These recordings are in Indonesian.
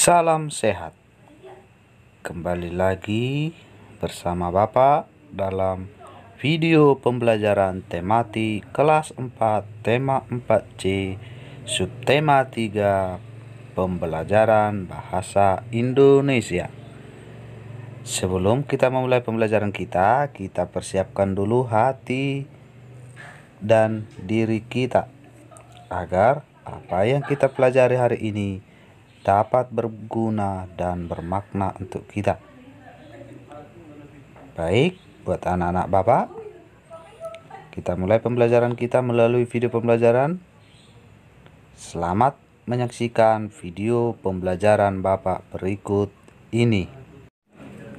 Salam sehat. Kembali lagi bersama Bapak dalam video pembelajaran tematik kelas 4 tema 4C subtema 3 pembelajaran bahasa Indonesia. Sebelum kita memulai pembelajaran kita persiapkan dulu hati dan diri kita agar apa yang kita pelajari hari ini dapat berguna dan bermakna untuk kita. Baik, buat anak-anak Bapak, kita mulai pembelajaran kita melalui video pembelajaran. Selamat menyaksikan video pembelajaran Bapak berikut ini.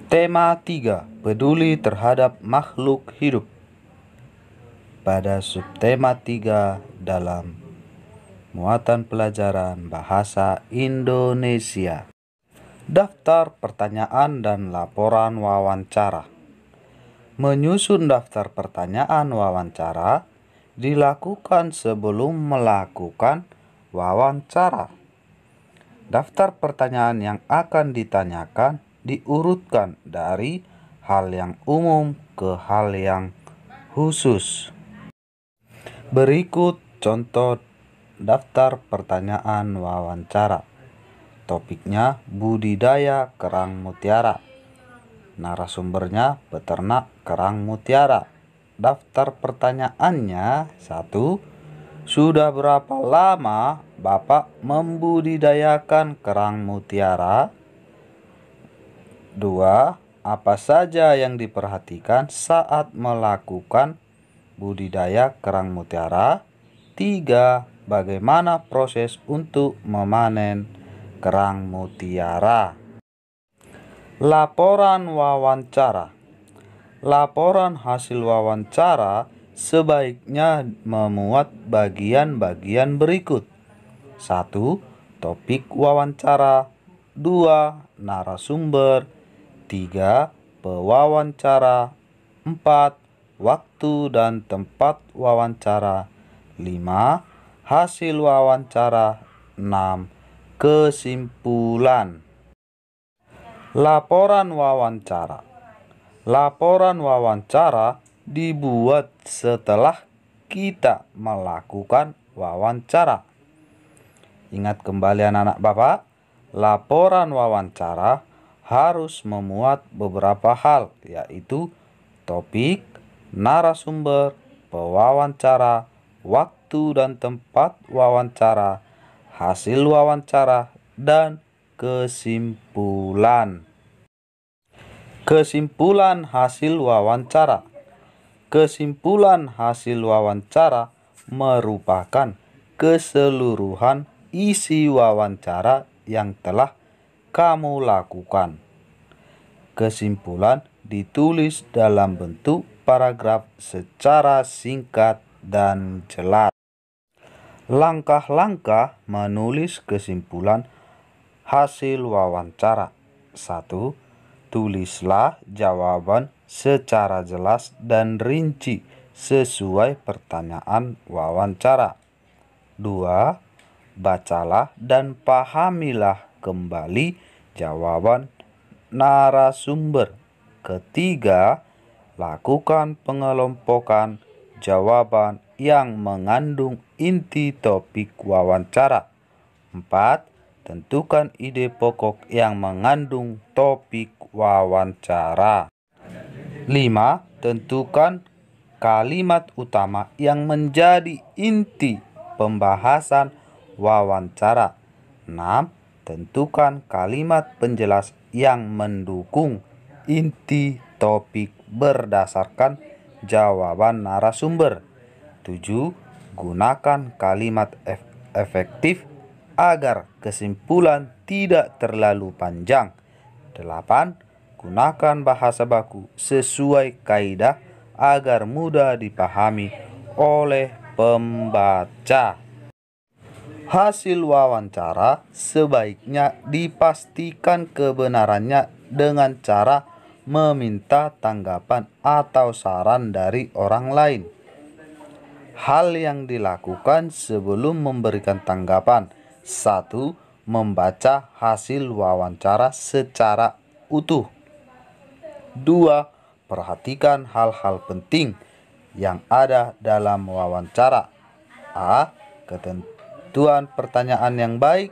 Tema 3, peduli terhadap makhluk hidup. Pada subtema 3 dalam muatan pelajaran bahasa Indonesia. Daftar pertanyaan dan laporan wawancara. Menyusun daftar pertanyaan wawancara dilakukan sebelum melakukan wawancara. Daftar pertanyaan yang akan ditanyakan diurutkan dari hal yang umum ke hal yang khusus. Berikut contoh daftar pertanyaan wawancara. Topiknya budidaya kerang mutiara. Narasumbernya peternak kerang mutiara. Daftar pertanyaannya: 1. Sudah berapa lama Bapak membudidayakan kerang mutiara? 2. Apa saja yang diperhatikan saat melakukan budidaya kerang mutiara? 3. Bagaimana proses untuk memanen kerang mutiara? Laporan wawancara. Laporan hasil wawancara sebaiknya memuat bagian-bagian berikut. 1. Topik wawancara. 2. Narasumber. 3. Pewawancara. 4. Waktu dan tempat wawancara. 5. Hasil wawancara. 6. Kesimpulan. Laporan wawancara. Laporan wawancara dibuat setelah kita melakukan wawancara. Ingat kembali anak-anak Bapak, laporan wawancara harus memuat beberapa hal, yaitu topik, narasumber, pewawancara, waktu dan tempat wawancara, hasil wawancara, dan kesimpulan. Kesimpulan hasil wawancara. Kesimpulan hasil wawancara merupakan keseluruhan isi wawancara yang telah kamu lakukan. Kesimpulan ditulis dalam bentuk paragraf secara singkat dan jelas. Langkah-langkah menulis kesimpulan hasil wawancara. 1. Tulislah jawaban secara jelas dan rinci sesuai pertanyaan wawancara. 2. Bacalah dan pahamilah kembali jawaban narasumber. 3. Lakukan pengelompokan jawaban yang mengandung inti topik wawancara. 4. Tentukan ide pokok yang mengandung topik wawancara. 5. Tentukan kalimat utama yang menjadi inti pembahasan wawancara. 6. Tentukan kalimat penjelas yang mendukung inti topik berdasarkan jawaban narasumber. 7. Gunakan kalimat efektif agar kesimpulan tidak terlalu panjang. 8. Gunakan bahasa baku sesuai kaidah agar mudah dipahami oleh pembaca. Hasil wawancara sebaiknya dipastikan kebenarannya dengan cara meminta tanggapan atau saran dari orang lain. Hal yang dilakukan sebelum memberikan tanggapan. 1. membaca hasil wawancara secara utuh. 2. Perhatikan hal-hal penting yang ada dalam wawancara. A. Ketentuan pertanyaan yang baik.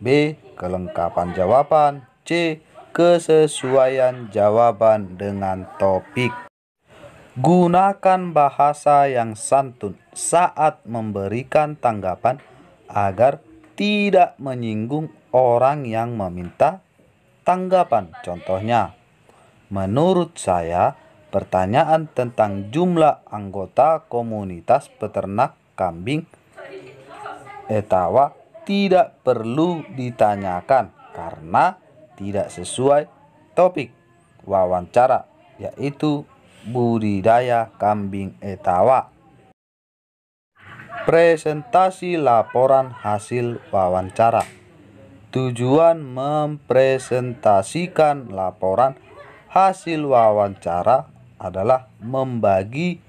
B. Kelengkapan jawaban. C. Kesesuaian jawaban dengan topik. Gunakan bahasa yang santun saat memberikan tanggapan agar tidak menyinggung orang yang meminta tanggapan. Contohnya, menurut saya, pertanyaan tentang jumlah anggota komunitas peternak kambing Etawa tidak perlu ditanyakan karena tidak sesuai topik wawancara, yaitu budidaya kambing Etawa. Presentasi laporan hasil wawancara. Tujuan mempresentasikan laporan hasil wawancara adalah membagi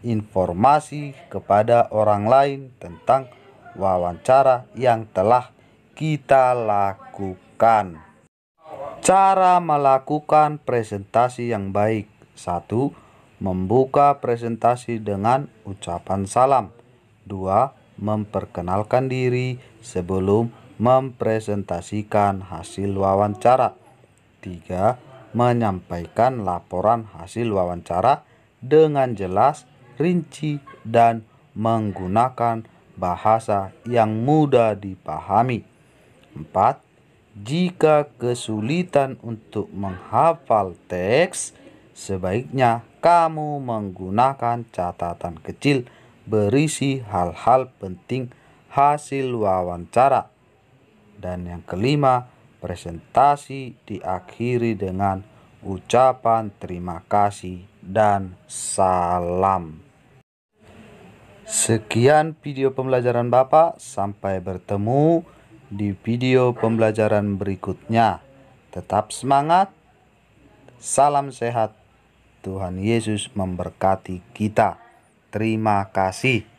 informasi kepada orang lain tentang wawancara yang telah kita lakukan. Cara melakukan presentasi yang baik. 1. Membuka presentasi dengan ucapan salam. 2. Memperkenalkan diri sebelum mempresentasikan hasil wawancara. 3. Menyampaikan laporan hasil wawancara dengan jelas, rinci, dan menggunakan bahasa yang mudah dipahami. 4. Jika kesulitan untuk menghafal teks, sebaiknya kamu menggunakan catatan kecil berisi hal-hal penting hasil wawancara. Dan yang kelima, presentasi diakhiri dengan ucapan terima kasih dan salam. Sekian video pembelajaran Bapak, sampai bertemu di video pembelajaran berikutnya. Tetap semangat, salam sehat, Tuhan Yesus memberkati kita. Terima kasih.